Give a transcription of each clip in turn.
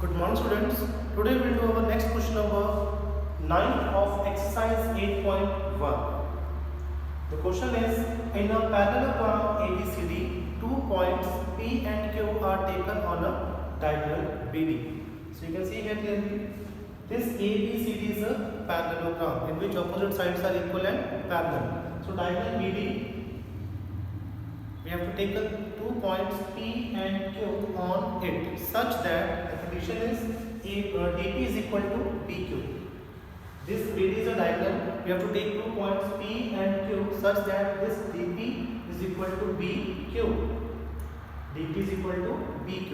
Good morning students. Today we will do our next question number 9 of exercise 8.1. The question is, in a parallelogram ABCD, 2 points P and Q are taken on a diagonal BD. So you can see here clearly, this ABCD is a parallelogram in which opposite sides are equal and parallel. So diagonal BD, we have to take 2 points P and Q on it such that the condition is DP is equal to PQ. This BD is a diagonal. We have to take 2 points P and Q such that this DP is equal to BQ. DP is equal to BQ.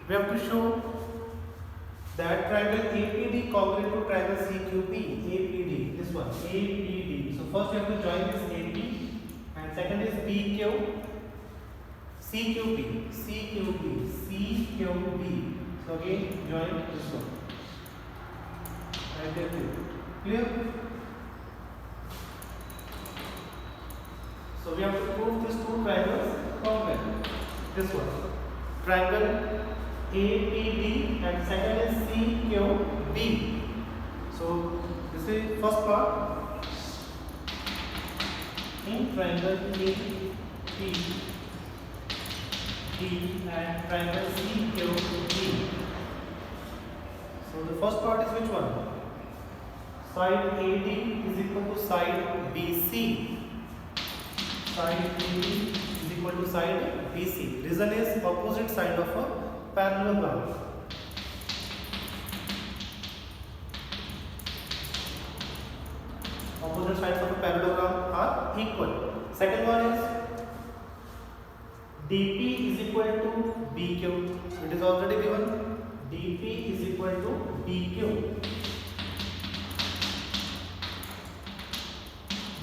We have to show that triangle APD congruent to triangle CQP. APD, this one, APD. So first we have to join this AP and second is PQ. CQB, CQB, CQB. So again join this one. Right there. Clear? So we have to prove these two triangles congruent. This one, triangle APD and second is CQB. So this is first part. In triangle APD and triangle CQB. So the first part is which one? Side AD is equal to side BC. Side AD is equal to side BC. Reason is opposite side of a parallelogram. Opposite sides of a parallelogram are equal. Second one is DP is equal to BQ. It is already given. DP is equal to BQ.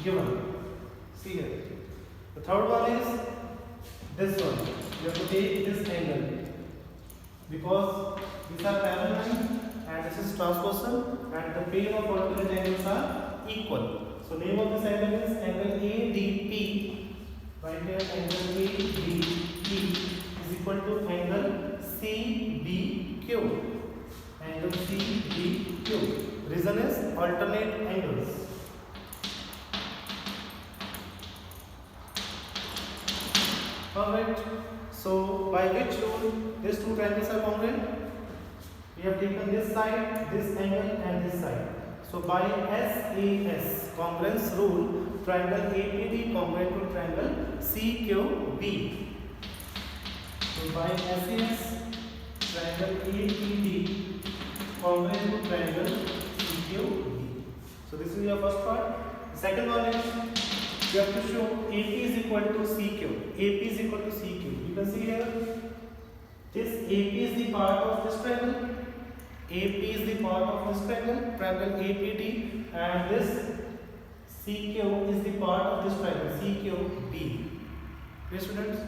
Given. See here. The third one is this one. You have to take this angle because these are parallel and this is transversal and the plane of alternate angles are equal. So name of this angle is angle ADP. Right here, angle ADP is equal to angle CBQ. Angle CBQ. Reason is alternate angles. Alright. So by which rule these two triangles are congruent? We have taken this side, this angle, and this side. So by SAS congruence rule, triangle APD congruent to triangle CQB. So by SAS, triangle APD congruent to triangle CQB. So this is your first part. The second one is you have to show AP is equal to CQ. AP is equal to CQ. You can see here, this AP is the part of this triangle. AP is the part of this triangle, triangle APD, and this CQ is the part of this triangle, CQB. Okay, students,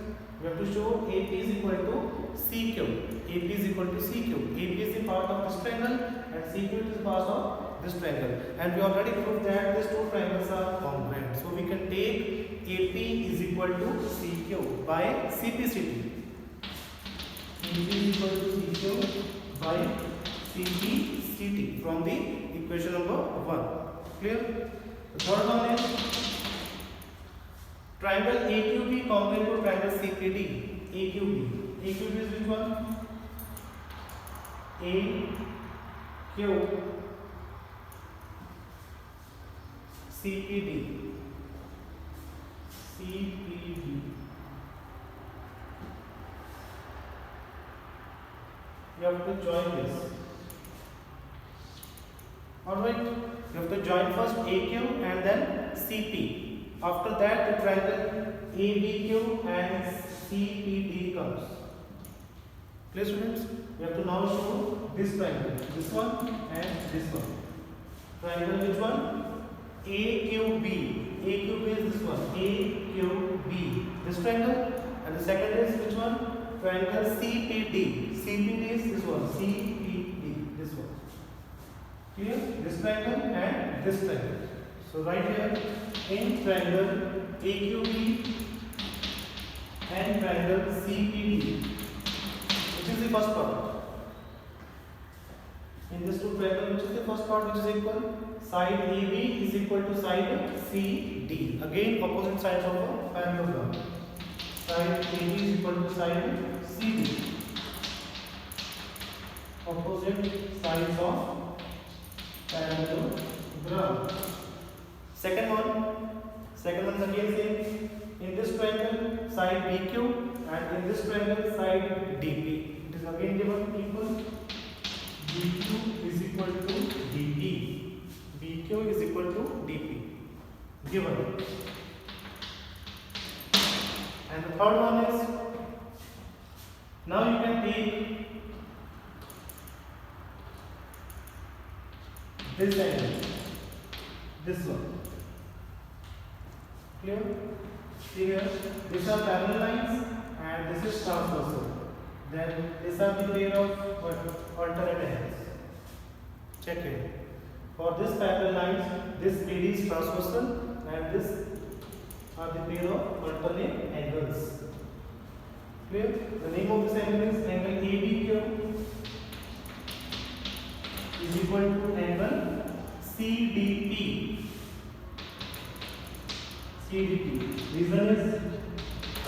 we have to show AP is equal to CQ. AP is equal to CQ. AP is the part of this triangle and CQ is the part of this triangle. And we already proved that these two triangles are congruent. So we can take AP is equal to CQ by CPCT. AP is equal to CQ by CPCT from the equation number 1. Clear? The third one is triangle AQB congruent to triangle CPD. AQB. AQB is which one? AQ CPD. CPD. You have to join this. Alright, you have to join first AQ and then CP. After that, the triangle ABQ and CPD comes. Clear, students? We have to now show this triangle, this one and this one. Triangle which one? AQB. AQB is this one. AQB. This triangle. And the second is which one? Triangle CPD. CPD is this one. CPD. This one. Clear? This triangle and this triangle. So right here in triangle AQB and triangle CPD, which is the first part. In this two triangle, which is the first part which is equal? Side AB is equal to side CD. Again, opposite sides of a parallelogram. Side AB is equal to side CD. Opposite sides of parallelogram. Second one is again same. In this triangle, side BQ, and in this triangle, side DP. It is again given equal. BQ is equal to DP. BQ is equal to DP. Given. And the third one is, now you can take this angle, this one. Clear? See here, these are parallel lines and this is transversal. Then these are the pair of alternate angles. Check it. For this parallel lines, this AD is transversal and this are the pair of alternate angles. Clear? The name of this angle is angle ABQ is equal to angle CDP. CDP. Reason is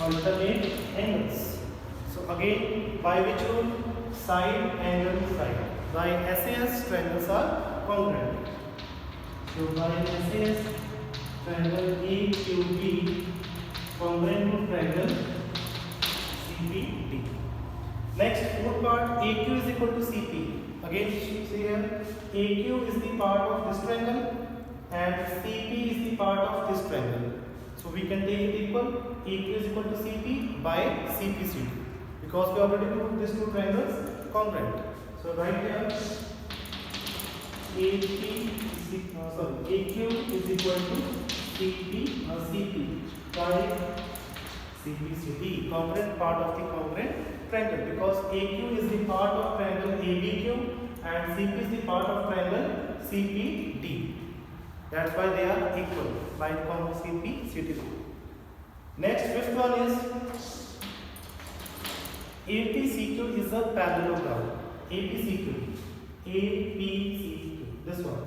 alternate angles. So again, by which rule? Side angle side. By SAS, triangles are congruent. So by SAS, triangle AQB congruent to triangle CPD. Next, fourth part, AQ is equal to CP. Again, see here, AQ is the part of this triangle and CP is the part of this triangle. So we can take it equal. AQ is equal to CP by CPCD. Because we already proved these two triangles congruent. So right here, AQ is equal to CP by CPCD, congruent part of the congruent triangle. Because AQ is the part of triangle ABQ and CP is the part of triangle CPD. That's why they are equal by CPCD. Next, fifth one is APCQ is a parallelogram. APCQ, this one.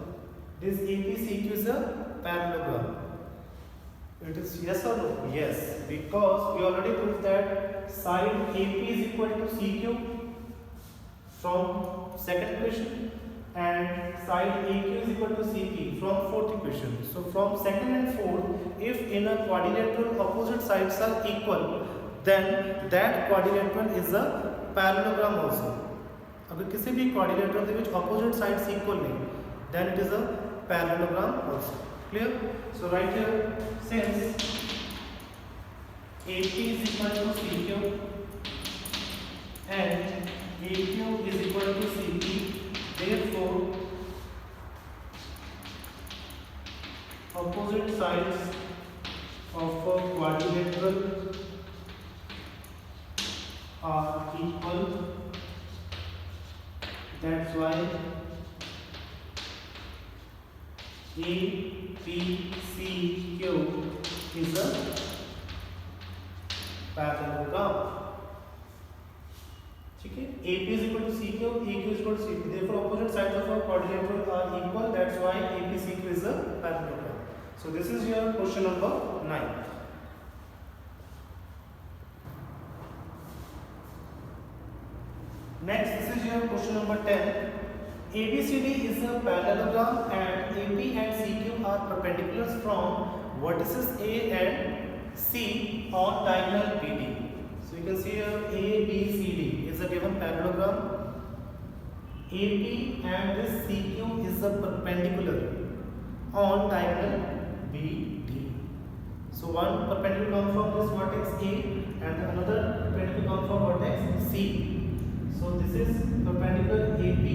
This APCQ is a parallelogram. It is yes or no? Yes, because we already proved that side AP is equal to CQ from second equation and side AQ is equal to CP from fourth equation. So from second and fourth, if in a quadrilateral opposite sides are equal, then that quadrilateral is a parallelogram also. अगर किसी भी quadrilateral के बीच opposite sides equal नहीं, then it is a parallelogram also. Clear? So right here, since AP is equal to CQ and AQ is equal to CP, therefore opposite sides of a quadrilateral are equal. That's why APCQ is a parallelogram. Okay? AP is equal to CQ, AQ is equal to CP. Therefore, opposite sides of a quadrilateral are equal. That's why APCQ is a parallelogram. So this is your question number 9. Next, this is your question number 10. ABCD is a parallelogram and AP and CQ are perpendiculars from vertices A and C on diagonal BD. So you can see here ABCD is a given parallelogram. AP and this CQ is a perpendicular on diagonal BD. So one perpendicular comes from this vertex A and another perpendicular comes from vertex C. So this is perpendicular AP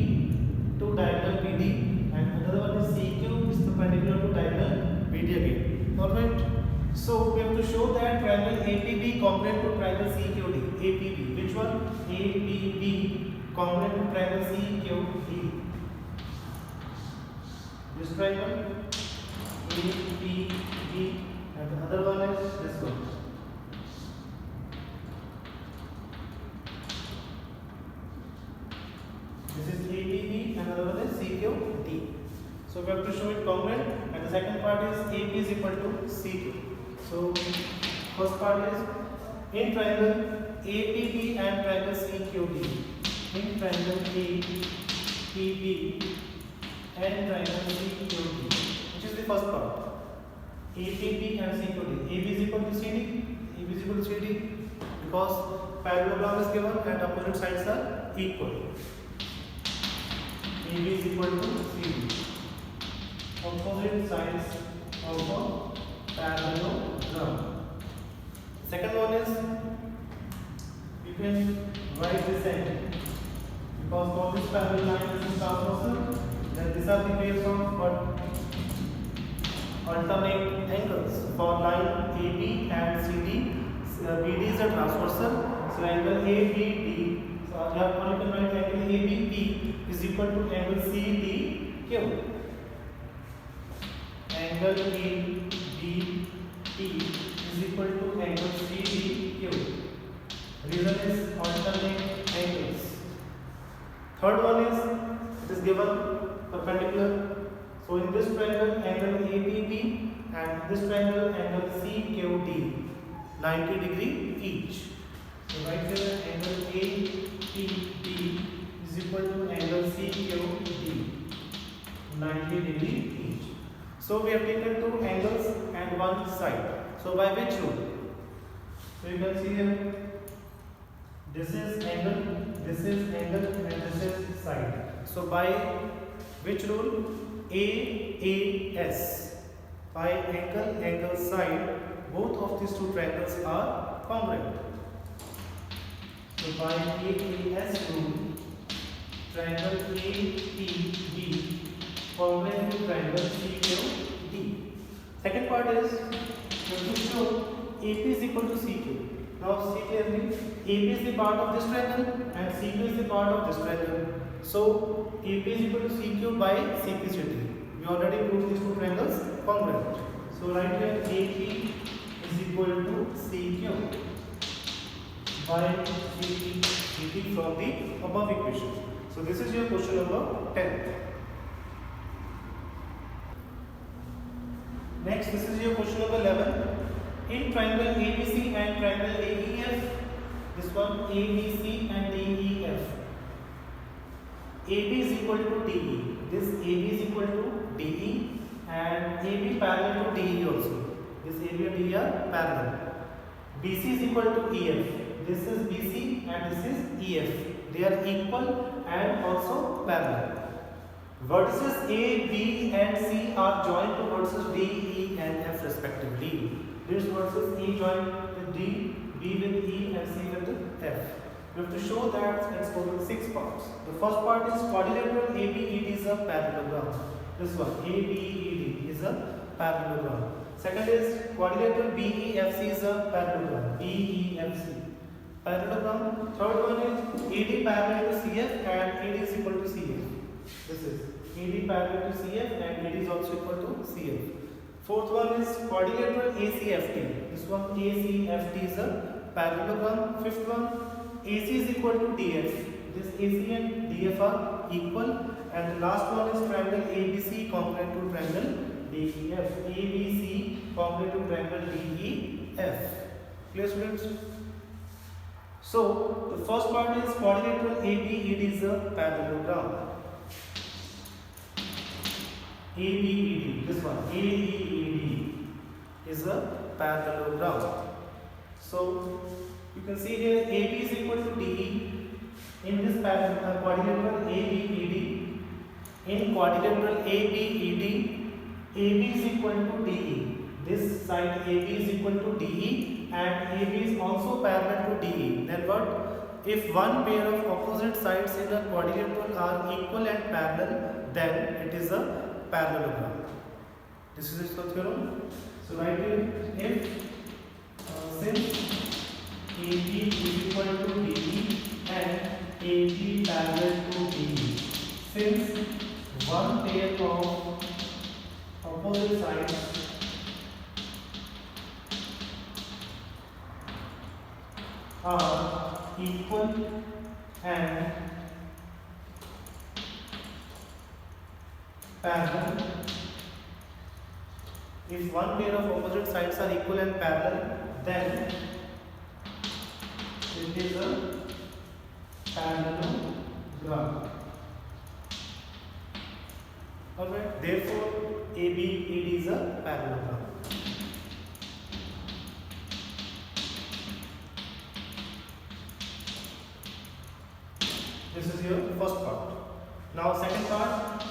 to diagonal BD and another one is CQ is perpendicular to diagonal BD again. Alright. So we have to show that triangle APB congruent to triangle CQD. APB. Which one? APB congruent to triangle CQD. This triangle APB and the other one is this one. This is APB and another one CQD. So we have to show it congruent, and the second part is AP is equal to CQ. So first part is in triangle APB and triangle CQD. In triangle APB and triangle CQD, which is the first part. APB and CQD. AB is equal to CD. AB is equal to CD because parallelogram is given and opposite sides are equal. AB is equal to CD. Opposite sides of a parallelogram. Second one is you can write this angle because for this parallel line this is transversal. Then these are the pairs of what alternate angles for line AB and CD. BD is a transversal, so angle ABD. So you can write angle ABP is equal to angle CDQ. Angle ABP is equal to angle CDQ. Reason is alternate angles. Third one is it is given perpendicular. So in this triangle angle ABP and this triangle angle CQD, 90 degree each. So right here angle APB is equal to angle CQD, 90 degree each. So we have taken two angles and one side. So by which rule? So you can see here this is angle, and this is side. So by which rule? AAS. By angle, side, both of these two triangles are congruent. So by AAS rule, triangle APB congruent to triangle CQD. Second part is you have to show AP is equal to CQ. Now see clearly, AP is the part of this triangle and CQ is the part of this triangle. So AP is equal to CQ by CPCD. We already proved these two triangles congruent. So right here AP is equal to CQ by CPCD from the above equation. So this is your question number 10. Next, this is your question number 11. In triangle ABC and triangle AEF, this one ABC and DEF. AB is equal to DE. This AB is equal to DE and AB parallel to DE also. This AB and DE are parallel. BC is equal to EF. This is BC and this is EF. They are equal and also parallel. Vertices A, B and C are joined to vertices D, E and F respectively. This vertices A joined with D, B with E and C with F. We have to show that it's total 6 parts. The first part is quadrilateral ABED is a parallelogram. This one ABED is a parallelogram. Second is quadrilateral BEFC is a parallelogram. BEFC parallelogram. Third one is AD parallel to CF and AD is equal to CF. This is AD parallel to CF and AD is also equal to CF. Fourth one is quadrilateral ACFT. This one ACFT is a parallelogram. Fifth one AC is equal to DF. This AC and DF are equal. And the last one is triangle ABC congruent to triangle DEF. ABC congruent to triangle DEF. Clear, students? So the first part is quadrilateral ABED is a parallelogram. ABED, this one ABED is a parallelogram. So you can see here AB is equal to DE. In this quadrilateral ABED, in quadrilateral ABED, AB is equal to DE. This side AB is equal to DE and AB is also parallel to DE. Then what? If one pair of opposite sides in a quadrilateral are equal and parallel, then it is a parallelogram. This is the theorem. So write here, if since AB is equal to DE and AB parallel to DE, since one pair of opposite sides are equal and parallel. If one pair of opposite sides are equal and parallel, then it is a parallelogram. Alright, therefore ABED is a parallelogram. This is your first part. Now second part.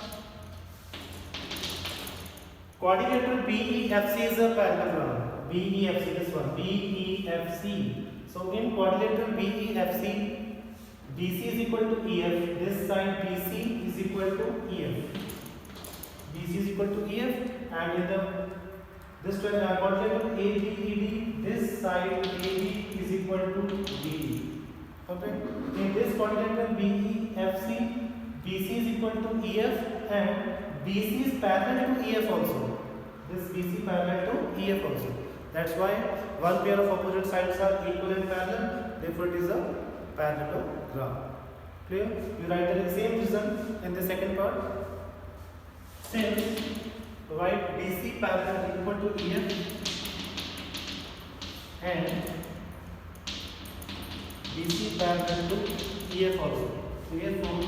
Quadrilateral BEFC is a parallelogram. BEFC, this one, BEFC. So in quadrilateral BEFC, BC is equal to EF. This side BC is equal to EF. BC is equal to EF, and in this quadrilateral ABED, this side AB is equal to BE. Okay. In this quadrilateral BEFC, BC is equal to EF and BC is parallel to EF also. This BC parallel to EF also. That's why one pair of opposite sides are equal and parallel. Therefore, it is a parallelogram. Clear? You write the same reason in the second part. Since write BC parallel equal to EF and BC parallel to EF also. Therefore,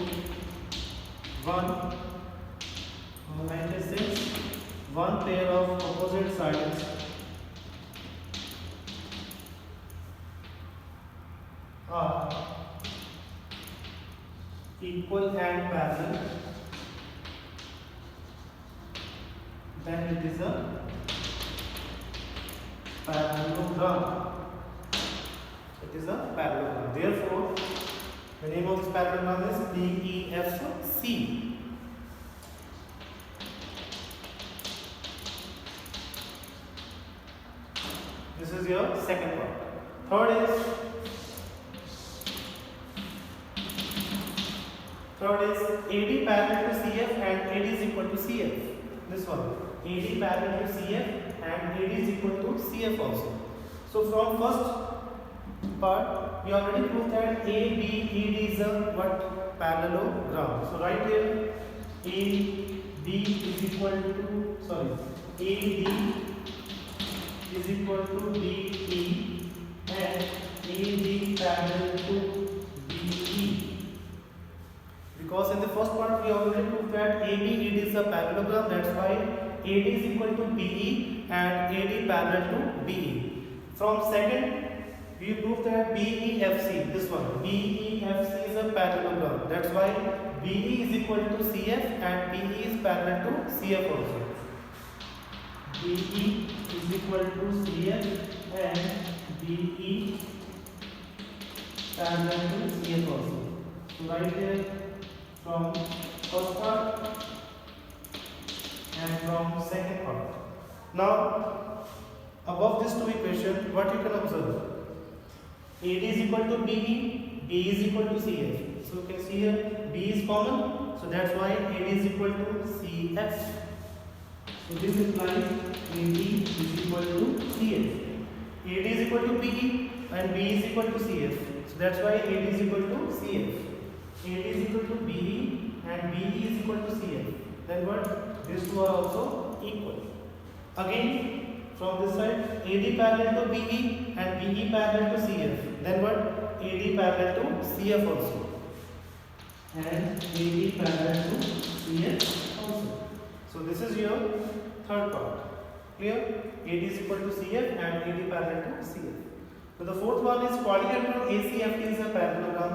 one pair of opposite sides are equal and parallel, then it is a parallelogram. It is a parallelogram. Therefore, the name of this parallelogram is BEFC. This is your second part. Third is AD parallel to CF and AD is equal to CF. This one, AD parallel to CF and AD is equal to CF also. So from first part, we already proved that ABED is a what? Parallelogram. So right here, AD is equal to, AD is equal to BE and AD parallel to BE. Because in the first part we already proved that ABED is a parallelogram, that's why AD is equal to BE and AD parallel to BE. From second, we proved that BEFC, this one, BEFC is a parallelogram, that's why BE is equal to CF and BE is parallel to CF also. BE is equal to CF and BE parallel to CF also. So right here from first part and from second part. Now above these two equations, what you can observe? AD is equal to BE, BE is equal to CF. So you can see here B is common, so that's why AD is equal to CF. So this implies AD is equal to CF. AD is equal to BE and B is equal to CF. So that's why AD is equal to CF. AD is equal to BE and BE is equal to CF. Then what? These two are also equal. Again, from this side, AD parallel to BE and BE parallel to CF. Then what? AD parallel to CF also. And AD parallel to CF also. So this is your third part. Clear? AD is equal to CF and AD parallel to CF. So the fourth one is quadrilateral ACFT is a parallelogram.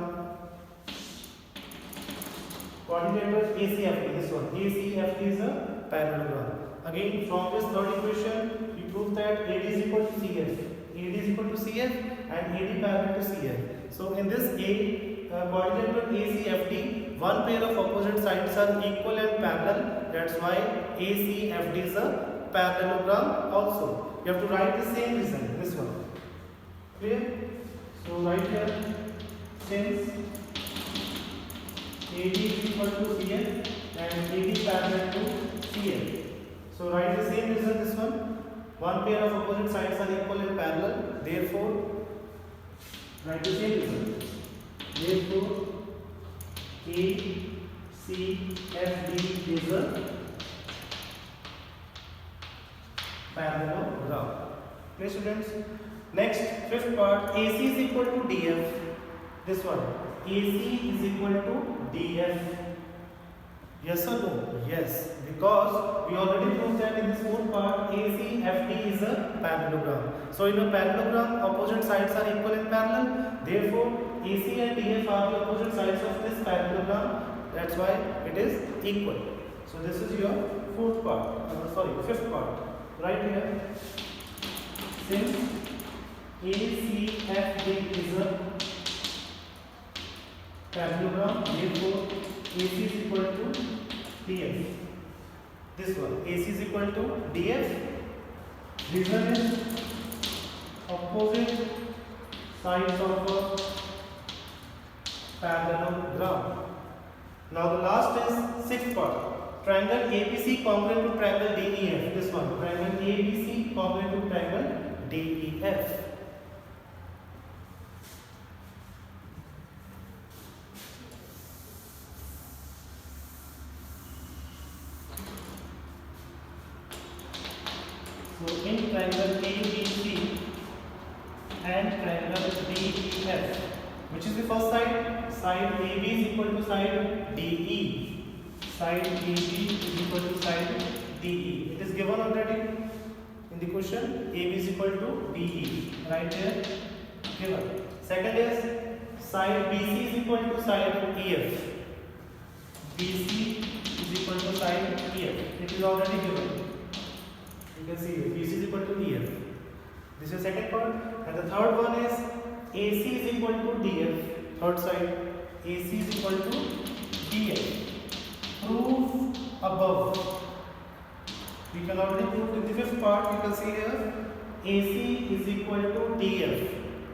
Quadrilateral ACFT, this one, ACFT is a parallelogram. Again, from this third equation, we prove that AD is equal to CF. AD is equal to CF and AD parallel to CF. So in this quadrilateral ACFT, one pair of opposite sides are equal and parallel. That's why ACFT is a parallelogram also. You have to write the same reason, this one. Clear? So right here, since AD is equal to CF and AD parallel to CF. So write the same reason, this one. One pair of opposite sides are equal and parallel. Therefore, write the same reason. Therefore, ACFD is a parallelogram. Okay students, next fifth part, AC is equal to DF. This one, AC is equal to DF. Yes or no? Yes, because we already proved that in this fourth part AC FD is a parallelogram. So in a parallelogram, opposite sides are equal and parallel. Therefore, AC and DF are the opposite sides of this parallelogram. That's why it is equal. So this is your fifth part. Right here, since ACFD is a parallelogram, therefore AC is equal to DF. This one, AC is equal to DF. Reason is opposite sides of a parallelogram. Now the last is sixth part. Triangle ABC congruent to triangle DEF. This one, triangle ABC congruent to triangle DEF. So in triangle ABC and triangle DEF, which is the first side? Side AB is equal to side DE. Side AB is equal to side DE. It is given already in the question. AB is equal to DE. Right here, given. Second is side BC is equal to side EF. BC is equal to side EF. It is already given. You can see here, BC is equal to EF. This is second part. And the third one is AC is equal to DF. Third side, AC is equal to DF. Proof above. We can already prove in the fifth part. You can see here, AC is equal to DF.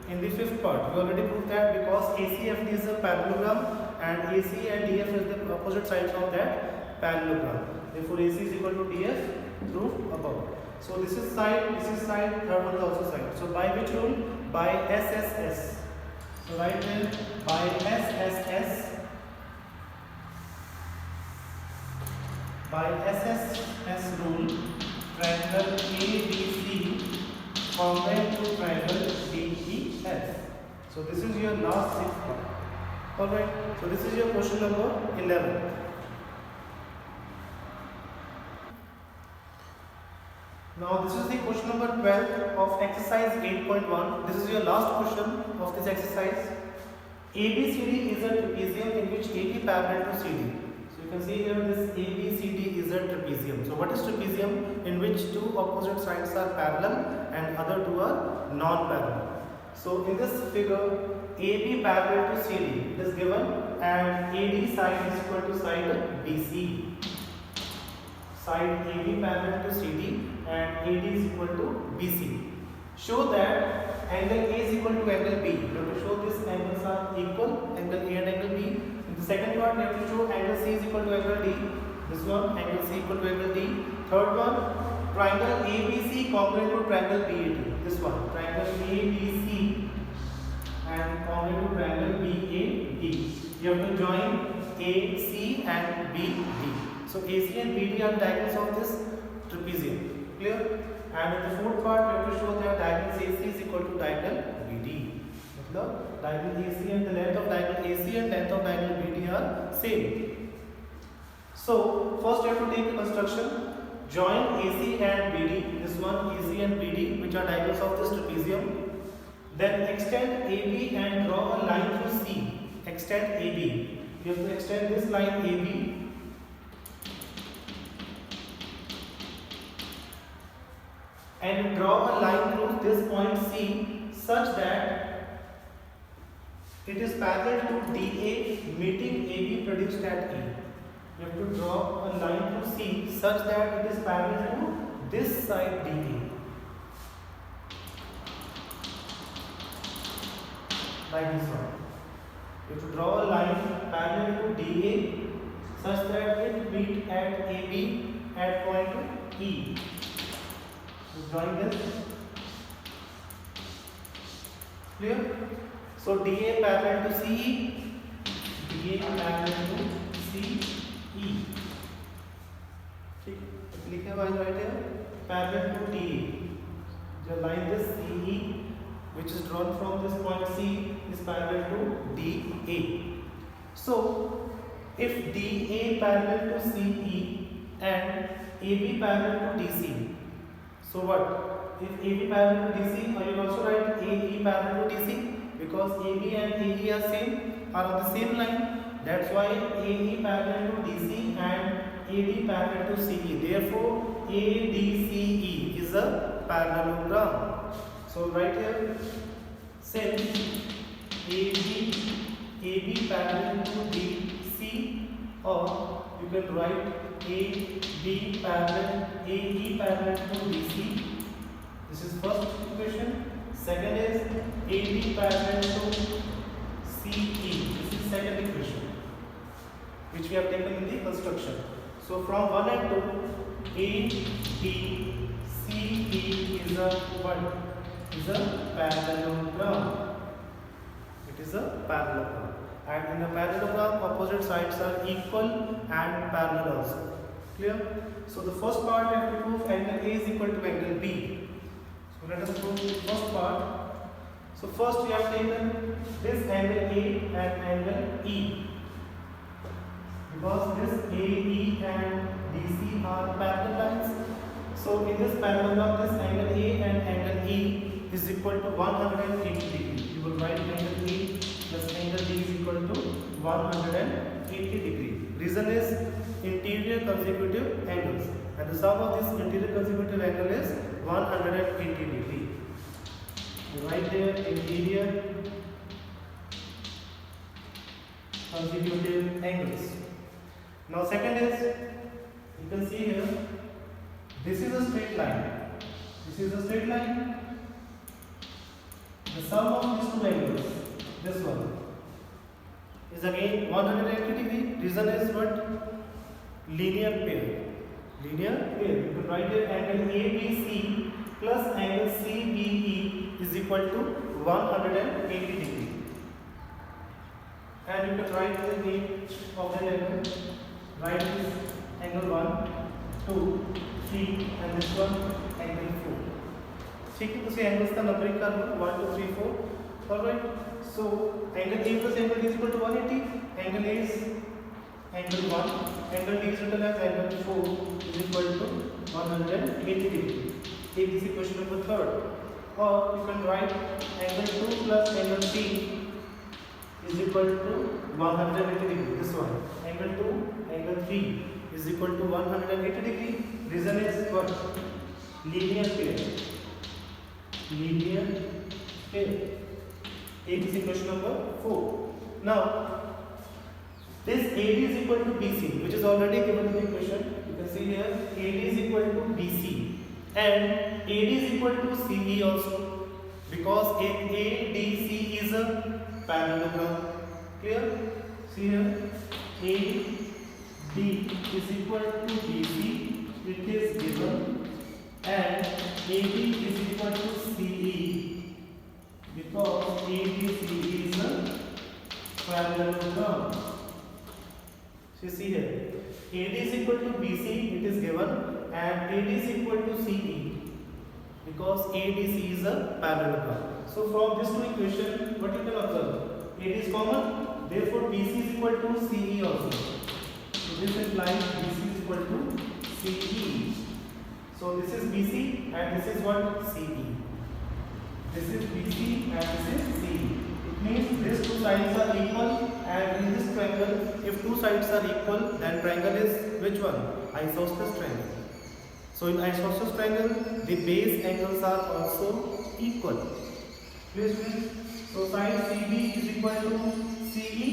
In the fifth part, we already proved that because ACFD is a parallelogram and AC and DF is the opposite sides of that parallelogram. Therefore, AC is equal to DF. Proof above. So this is side, third one is also side. So by which rule? By SSS. So right here, by SSS. By SSS rule, triangle ABC congruent to triangle DEF. So this is your last sixth part. Alright, so this is your question number 11. Now this is the question number 12 of exercise 8.1. This is your last question of this exercise. ABCD is a trapezium in which AB parallel to CD. So you can see here this ABCD is a trapezium. So what is trapezium? In which two opposite sides are parallel and other two are non-parallel. So in this figure, AB parallel to CD is given and AD side is equal to side BC. Side AB parallel to CD and AD is equal to BC. Show that angle A is equal to angle B. You have to show these angles are equal, angle A and angle B. In the second part, you have to show angle C is equal to angle D. This one, angle C equal to angle D. Third one, triangle ABC congruent to triangle BAD. This one, triangle ABC and congruent to triangle BAD. You have to join AC and BD. So AC and BD are diagonals of this trapezium. Clear? And in the fourth part, we have to show that diagonal AC is equal to diagonal BD. Matlab, diagonal AC and the length of diagonal AC and length of diagonal BD are same. So first you have to take a construction. Join AC and BD. This one AC and BD, which are diagonals of this trapezium. Then extend AB and draw a line through C. Extend AB. You have to extend this line AB. And draw a line through this point C such that it is parallel to DA meeting AB produced at E. You have to draw a line through C such that it is parallel to this side DA. Like this one. You have to draw a line parallel to DA such that it meet at AB at point E. Drawing this. Clear? So DA parallel to CE, DA parallel to CE. ठीक, लिखे हुआ है right here, parallel to DE. The line this CE, which is drawn from this point C, is parallel to DA. So, if DA parallel to CE and AB parallel to DC, so what? If AB parallel to DC, or you also write AE parallel to DC, because AB and AE are on the same line. That's why AE parallel to DC and AD parallel to CE. Therefore, ADCE is a parallelogram. So right here, since AB parallel to DC, or you can write AE parallel to DC. This is first equation. Second is AD parallel to CE. This is second equation, which we have taken in the construction. So from 1 and 2, ABCE is a what? Is a parallelogram. It is a parallelogram. And in a parallelogram, opposite sides are equal and parallel also. Clear? So the first part we have to prove angle A is equal to angle B. So let us prove the first part. So first we have taken this angle A and angle E, because this AE and DC are parallel lines. So in this parallelogram, this angle A and angle E is equal to 180 degree. You will write angle E plus angle D is equal to 180 degree. Reason is interior consecutive angles, and the sum of this interior consecutive angle is 180 degree. You write there interior consecutive angles. Now second is, you can see here, this is a straight line. This is a straight line. The sum of these two angles, this one, is again 180 degree. Reason is what? Linear pair. Linear pair. You can write here angle ABC plus angle CBE is equal to 180 degree. And you can write the name of the angle. Write this angle 1, 2, 3 and this one angle 4. ठीक है, उसे angles का numbering कर लो 1 2 3 4. Alright, so angle A plus angle D is equal to 180. Angle A is angle 1, angle D is written as angle 4 is equal to 180 degree. Take this equation number third. Or you can write angle 2 plus angle C is equal to 180 degree. This one, angle 2, angle 3 is equal to 180 degree. Reason is what? Linear pair. Linear pair. Take this equation number 4. Now, this AD is equal to BC, which is already given in the equation. You can see here AD is equal to BC and AD is equal to CE also, because ADC is a parallelogram. Clear? See here, AD is equal to BC, it is given, and AD is equal to CE, because ADC is a parallelogram. So see here, AD is equal to BC, it is given, and AD is equal to CE, because ADC is a parallelogram. So from these two equations, what you can observe? AD is common, therefore BC is equal to CE also. So this implies BC is equal to CE. So this is BC and this is what? CE. This is BC and this is CE. It means these two sides are equal, and in this triangle, if two sides are equal, then triangle is which one? Isosceles triangle. So in isosceles triangle, the base angles are also equal. Please means, so side CB is equal to CE.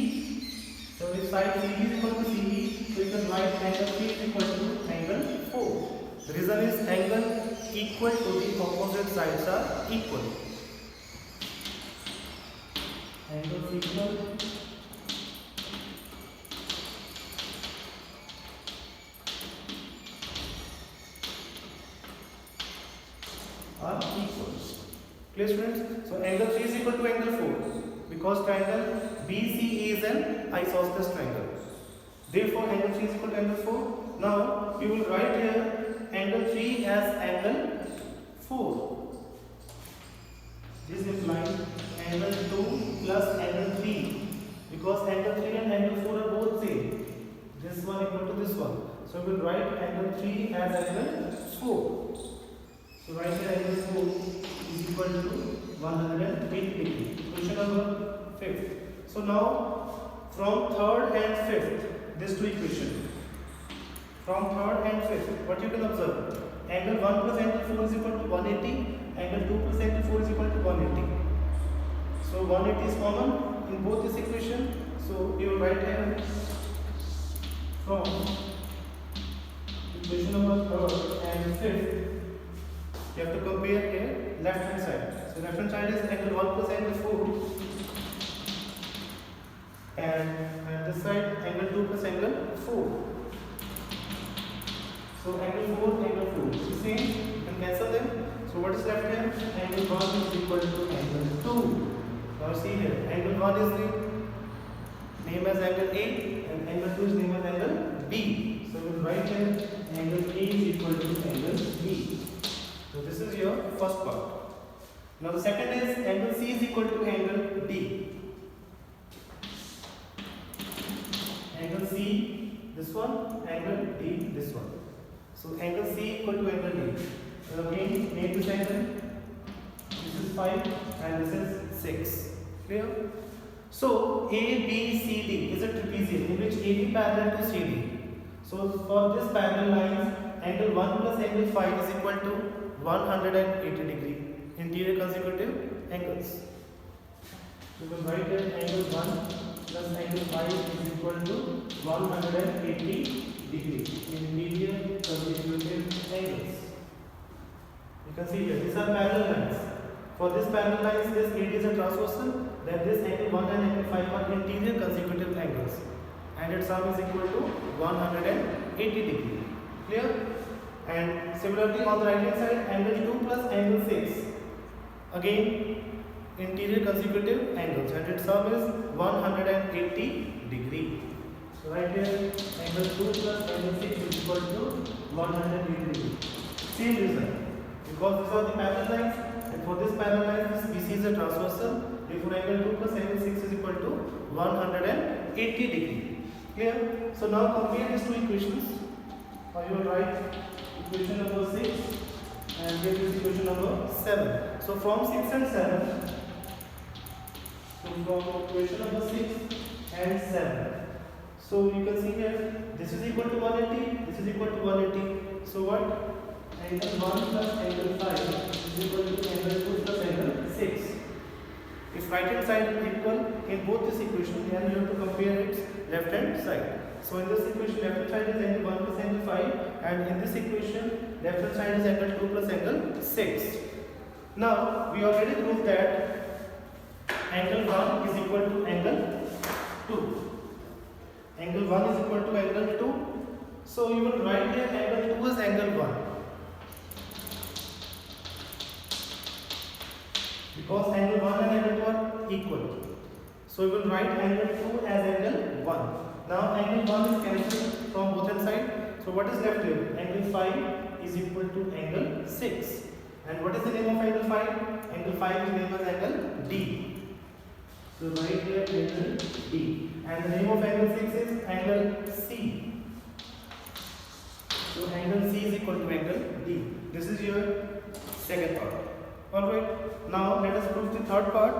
So if side CB is equal to CE, so you can write angle C is equal to angle 4. The reason is angle equal to the opposite sides are equal. Angles equal are equal. Clear students? So angle 3 is equal to angle 4 because triangle BCE is an isosceles triangle. Therefore angle 3 is equal to angle 4. Now we will write here angle 3 as angle 4. This implies angle 2 plus angle 3, because angle 3 and angle 4 are both same. This one equal to this one. So we will write angle 3 as angle 4. So write here angle 4 is equal to 180 degree. Question number 5th. So now from 3rd and 5th, these two equations. From 3rd and 5th, what you can observe? Angle 1 plus angle 4 is equal to 180. Angle 2 plus angle 4 is equal to 180. So 180 is common in both this equation. So you will write here from equation number 3rd and 5th. You have to compare here left hand side. So left hand side is angle 1 plus angle 4. And this side angle 2 plus angle 4. So angle 4, angle 4. So same, you can cancel them. So what is left here? Angle 1 is equal to angle 2. Now see here, angle 1 is the name as angle A and angle 2 is name as angle B. So we will write here angle A is equal to angle B. So this is your first part. Now the second is angle C is equal to angle D. Angle C, this one, angle D, this one. So angle C equal to angle D. So again, name this angle. This is 5 and this is 6. Clear? So A, B, C, D is a trapezium in which AB parallel to CD. So for this parallel lines, angle 1 plus angle 5 is equal to 180 degree. Interior consecutive angles. We will write here angle 1 plus angle 5 is equal to 180 degree. Interior consecutive angles. You can see here, these are parallel lines. For this parallel lines, this AD is a transversal, then this angle 1 and angle 5 are interior consecutive angles. And its sum is equal to 180 degree. Clear? And similarly on the right hand side, angle 2 plus angle 6. Again, interior consecutive angles, and its sum is 180 degree. So right here, angle 2 plus angle 6 is equal to 180 degree. Same result. Because these are the parallel lines, and for this parallel line, this BC is a transversal. Therefore, angle 2 plus angle 6 is equal to 180 degree. Clear? So now compare these two equations. Or you will write equation number 6 and here is equation number 7. So from 6 and 7, so from equation number 6 and 7. So you can see here, this is equal to 180, this is equal to 180. So what? Angle 1 plus angle 5 is equal to angle 2 plus angle 6. If right hand side is equal in both this equation, then you have to compare its left hand side. So in this equation, left hand side is angle 1 plus angle 5, and in this equation, left hand side is angle 2 plus angle 6. Now we already proved that angle 1 is equal to angle 2. Angle 1 is equal to angle 2. So you will write here angle 2 as angle 1. Because angle 1 and angle 2 are equal. So we will write angle 2 as angle 1. Now angle 1 is cancelled from both hand side. So what is left here? Angle 5 is equal to angle 6. And what is the name of angle 5? Angle 5 is named as angle D. So write here angle D. And the name of angle 6 is angle C. So angle C is equal to angle D. This is your second part. Alright, now let us prove the third part.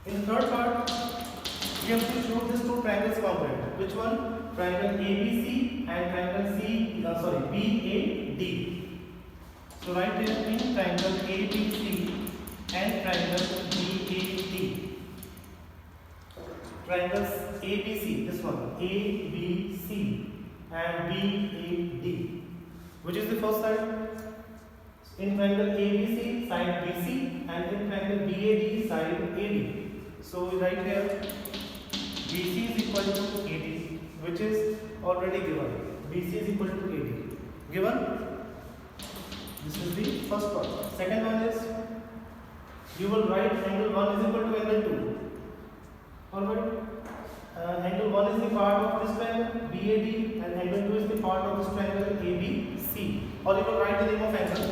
In the third part, we have to show these two triangles congruent. Which one? Triangle ABC and triangle BAD. So write here in triangle ABC and triangle BAD. Triangles ABC, this one, ABC and BAD. Which is the first side? In triangle ABC, side BC, and in triangle BAD, side AD. So we write here BC is equal to AD, which is already given. BC is equal to AD. Given? This is the first part. Second one is you will write angle 1 is equal to angle 2. Alright. Angle 1 is the part of this triangle BAD and angle 2 is the part of this triangle ABC. Or you will write the name of angle.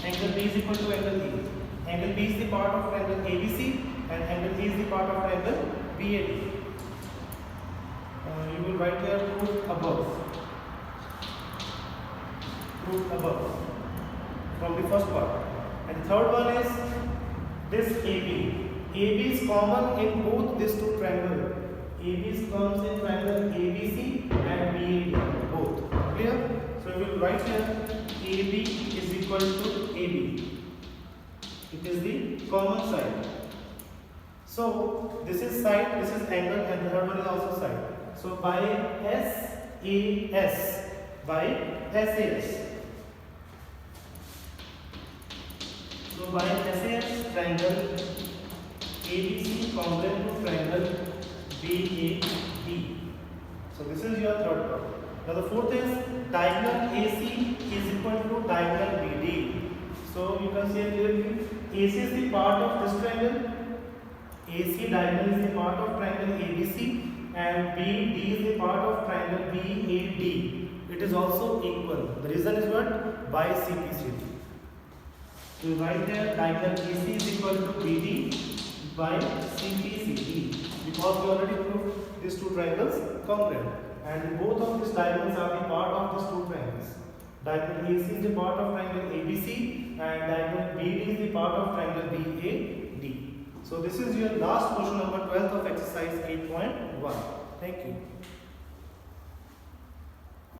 Angle B is equal to angle A. Angle B is the part of triangle ABC and angle A is the part of triangle BAD. You will write here proof above. Proof above from the first part. And the third one is this AB. AB is common in both these two triangles. AB comes in triangle ABC and BAD both. Clear? So we will write here AB is equal to AB. It is the common side. So this is side, this is angle, and the third one is also side. So by SAS, so by SAS triangle ABC congruent to triangle BAD. So this is your third part. Now the fourth is diagonal AC is equal to diagonal BD. So you can say clearly AC is the part of this triangle. AC diagonal is the part of triangle ABC and BD is the part of triangle BAD. It is also equal. The reason is what? By CPCD. So you write there diagonal AC is equal to BD by CPCD because we already proved these two triangles congruent and both of these diagonals are the part of these two triangles. Diagonal AC is the part of triangle ABC and diagonal BD is the part of triangle BAD. So this is your last question number 12 of exercise 8.1. Thank you.